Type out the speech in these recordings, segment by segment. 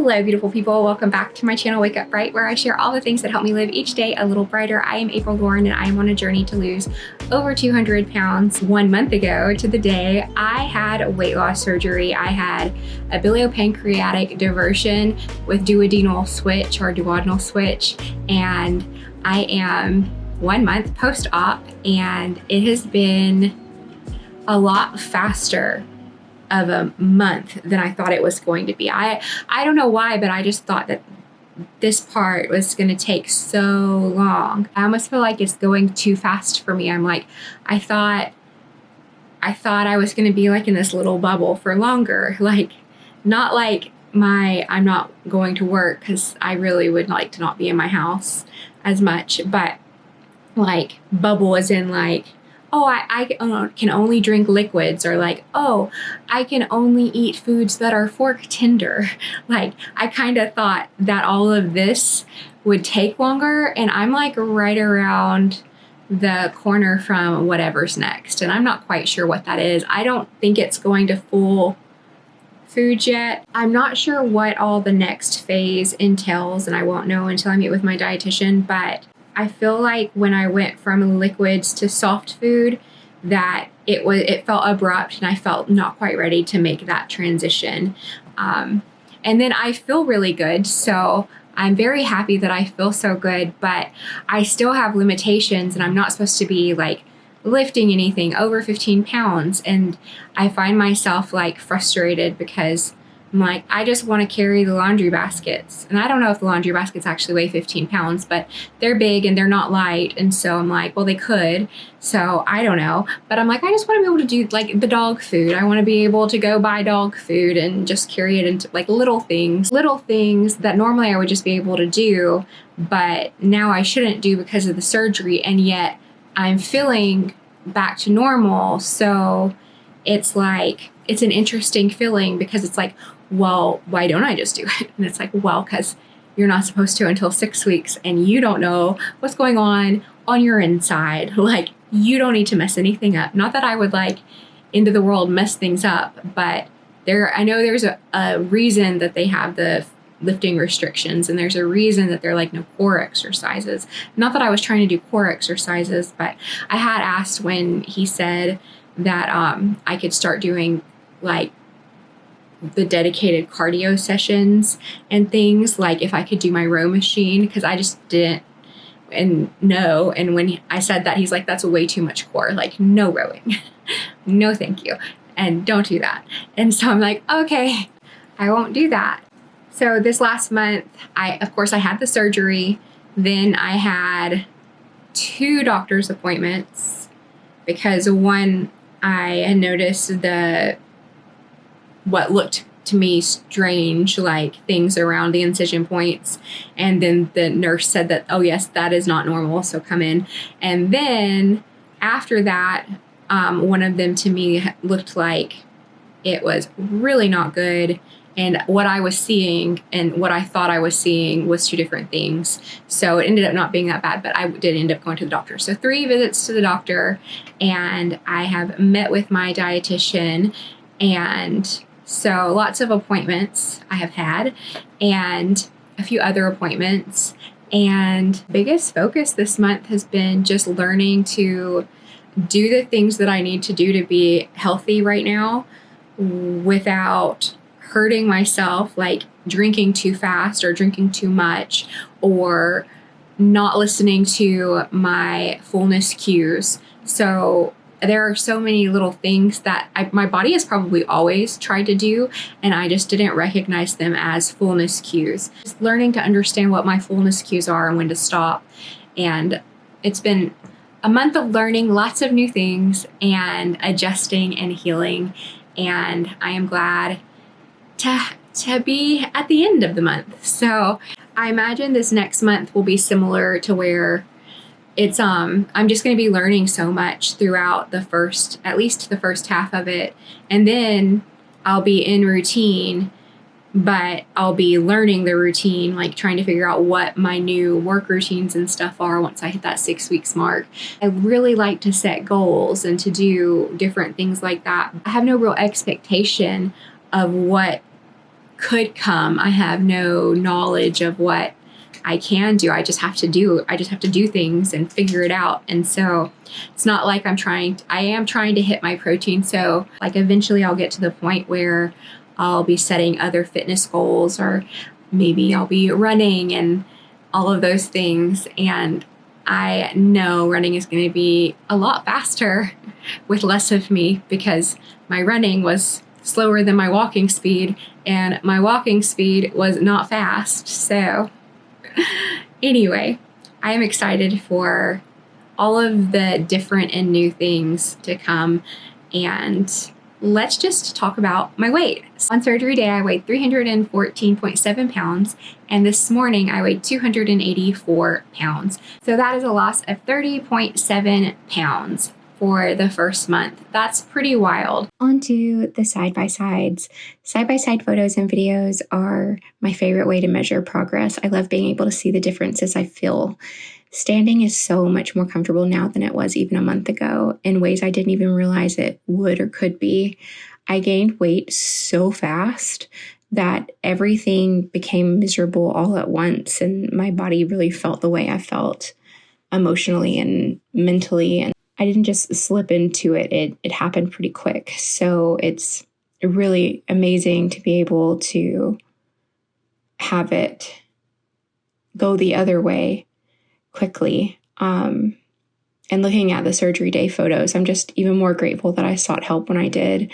Hello, beautiful people. Welcome back to my channel, Wake Up Bright, where I share all the things that help me live each day a little brighter. I am April Lauren, and I am on a journey to lose over 200 pounds. 1 month ago to the day, I had a weight loss surgery. I had a biliopancreatic diversion with duodenal switch or duodenal switch, and I am 1 month post-op, and it has been a lot faster of a month than I thought it was going to be. I don't know why, but I just thought that this part was going to take so long. I almost feel like it's going too fast for me. I'm like, I thought I was going to be like in this little bubble for longer, like not like I'm not going to work, because I really would like to not be in my house as much, but like bubble as in like, oh, I can only drink liquids, or like, oh, I can only eat foods that are fork tender. Like, I kind of thought that all of this would take longer, and I'm like right around the corner from whatever's next, and I'm not quite sure what that is. I don't think it's going to full food yet. I'm not sure what all the next phase entails, and I won't know until I meet with my dietitian, but I feel like when I went from liquids to soft food, that it felt abrupt, and I felt not quite ready to make that transition. And then I feel really good, so I'm very happy that I feel so good, but I still have limitations, and I'm not supposed to be like lifting anything over 15 pounds. And I find myself like frustrated because I'm like, I just want to carry the laundry baskets. And I don't know if the laundry baskets actually weigh 15 pounds, but they're big and they're not light. And so I'm like, well, they could. So I don't know. But I'm like, I just want to be able to do like the dog food. I want to be able to go buy dog food and just carry it into like little things that normally I would just be able to do, but now I shouldn't do because of the surgery. And yet I'm feeling back to normal. So it's like, it's an interesting feeling, because it's like, well, why don't I just do it? And it's like, well, because you're not supposed to until 6 weeks, and you don't know what's going on your inside. Like, you don't need to mess anything up. Not that I would like into the world mess things up, but I know there's a reason that they have the lifting restrictions, and there's a reason that they're like no core exercises. Not that I was trying to do core exercises, but I had asked when he said that I could start doing like the dedicated cardio sessions and things, like if I could do my row machine, because I just didn't know. And when I said that, he's like, that's way too much core, like no rowing. No thank you, and don't do that. And so I'm like, okay, I won't do that. So this last month, of course I had the surgery, then I had 2 doctor's appointments, because one, I had noticed what looked to me strange, like things around the incision points. And then the nurse said that, oh yes, that is not normal, so come in. And then after that, one of them to me looked like it was really not good. And what I was seeing and what I thought I was seeing was 2 different things. So it ended up not being that bad, but I did end up going to the doctor. So 3 visits to the doctor, and I have met with my dietitian, and so lots of appointments I have had, and a few other appointments. And biggest focus this month has been just learning to do the things that I need to do to be healthy right now without hurting myself, like drinking too fast or drinking too much, or not listening to my fullness cues. So there are so many little things that my body has probably always tried to do, and I just didn't recognize them as fullness cues. Just learning to understand what my fullness cues are and when to stop. And it's been a month of learning lots of new things and adjusting and healing. And I am glad to be at the end of the month. So I imagine this next month will be similar to where it's I'm just going to be learning so much throughout at least the first half of it, and then I'll be in routine, but I'll be learning the routine, like trying to figure out what my new work routines and stuff are once I hit that 6 weeks mark. I really like to set goals and to do different things like that. I have no real expectation of what could come. I have no knowledge of what I can do. I just have to do things and figure it out. And so it's not like I am trying to hit my protein. So like eventually I'll get to the point where I'll be setting other fitness goals, or maybe I'll be running and all of those things. And I know running is going to be a lot faster with less of me, because my running was slower than my walking speed, and my walking speed was not fast. So anyway, I am excited for all of the different and new things to come. And let's just talk about my weight. On surgery day, I weighed 314.7 pounds, and this morning I weighed 284 pounds. So that is a loss of 30.7 pounds for the first month. That's pretty wild. On to the side-by-sides. Side-by-side photos and videos are my favorite way to measure progress. I love being able to see the differences I feel. Standing is so much more comfortable now than it was even a month ago, in ways I didn't even realize it would or could be. I gained weight so fast that everything became miserable all at once, and my body really felt the way I felt emotionally and mentally. And I didn't just slip into it. It happened pretty quick. So it's really amazing to be able to have it go the other way quickly. And looking at the surgery day photos, I'm just even more grateful that I sought help when I did.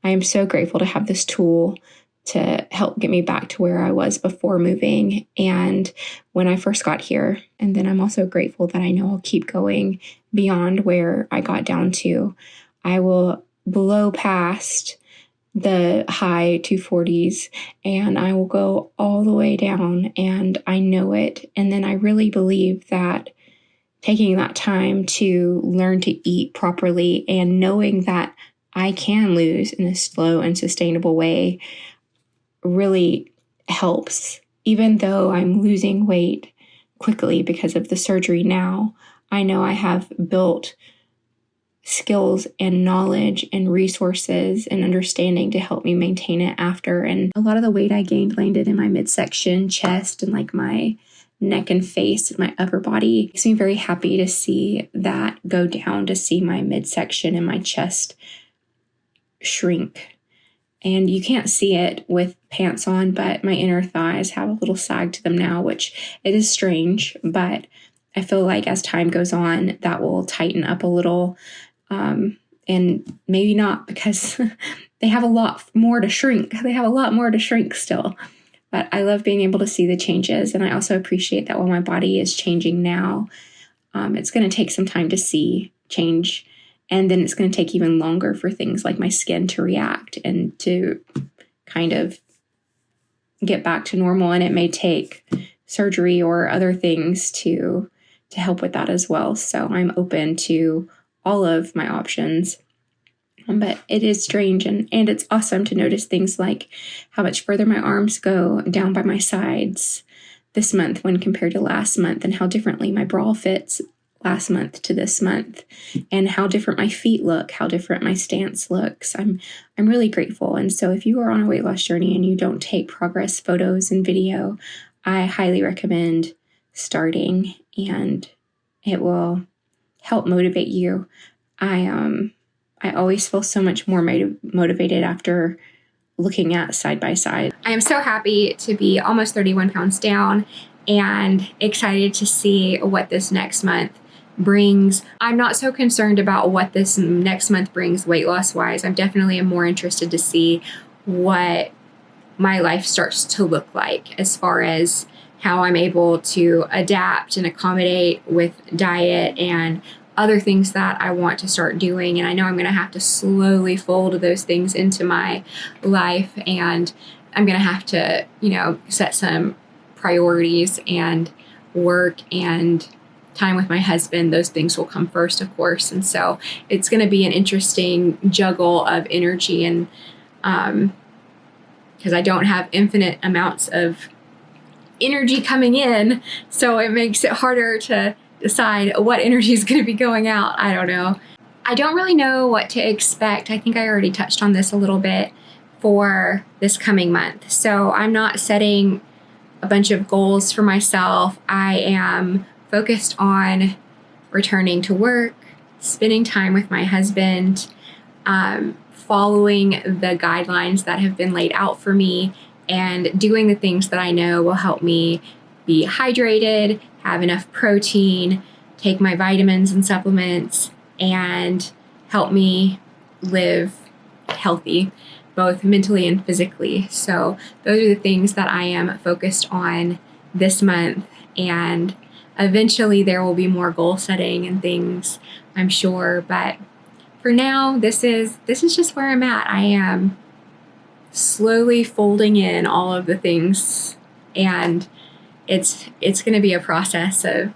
I am so grateful to have this tool to help get me back to where I was before moving and when I first got here. And then I'm also grateful that I know I'll keep going beyond where I got down to. I will blow past the high 240s and I will go all the way down, and I know it. And then I really believe that taking that time to learn to eat properly and knowing that I can lose in a slow and sustainable way really helps. Even though I'm losing weight quickly because of the surgery now, I know I have built skills and knowledge and resources and understanding to help me maintain it after. And a lot of the weight I gained landed in my midsection, chest, and like my neck and face and my upper body. It makes me very happy to see that go down, to see my midsection and my chest shrink. And you can't see it with pants on, but my inner thighs have a little sag to them now, which it is strange, but I feel like as time goes on, that will tighten up a little. And maybe not, because they have a lot more to shrink. They have a lot more to shrink still. But I love being able to see the changes. And I also appreciate that while my body is changing now, it's going to take some time to see change. And then it's going to take even longer for things like my skin to react and to kind of get back to normal. And it may take surgery or other things to help with that as well. So I'm open to all of my options. But it is strange and it's awesome to notice things like how much further my arms go down by my sides this month when compared to last month, and how differently my bra fits last month to this month, and how different my feet look, how different my stance looks. I'm really grateful. And so if you are on a weight loss journey and you don't take progress photos and video, I highly recommend starting, and it will help motivate you. I always feel so much more motivated after looking at side by side. I am so happy to be almost 31 pounds down and excited to see what this next month brings. I'm not so concerned about what this next month brings weight loss wise. I'm definitely more interested to see what my life starts to look like as far as how I'm able to adapt and accommodate with diet and other things that I want to start doing. And I know I'm going to have to slowly fold those things into my life, and I'm going to have to, set some priorities, and work and time with my husband. Those things will come first, of course. And so it's going to be an interesting juggle of energy, and because I don't have infinite amounts of energy coming in, so it makes it harder to decide what energy is going to be going out. I don't know. I don't really know what to expect. I think I already touched on this a little bit for this coming month. So I'm not setting a bunch of goals for myself. I am focused on returning to work, spending time with my husband, following the guidelines that have been laid out for me, and doing the things that I know will help me be hydrated, have enough protein, take my vitamins and supplements, and help me live healthy, both mentally and physically. So those are the things that I am focused on this month. And eventually there will be more goal setting and things, I'm sure. But for now, this is just where I'm at. I am slowly folding in all of the things, and it's going to be a process of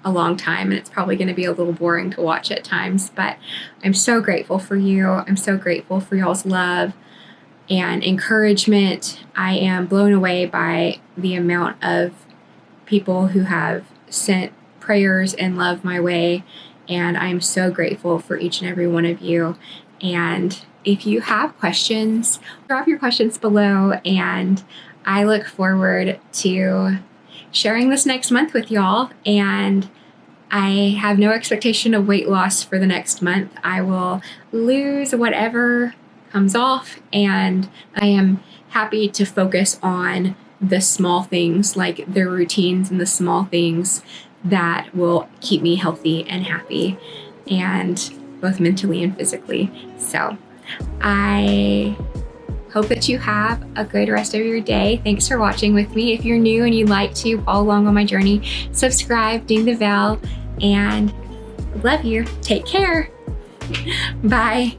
a long time, and it's probably going to be a little boring to watch at times, but I'm so grateful for you. I'm so grateful for y'all's love and encouragement. I am blown away by the amount of people who have sent prayers and love my way, and I'm so grateful for each and every one of you. And if you have questions, drop your questions below, and I look forward to sharing this next month with y'all. And I have no expectation of weight loss for the next month. I will lose whatever comes off, and I am happy to focus on the small things, like the routines and the small things that will keep me healthy and happy, and both mentally and physically. So I hope that you have a good rest of your day. Thanks for watching with me. If you're new and you'd like to follow along on my journey, subscribe, ding the bell, and love you. Take care. Bye.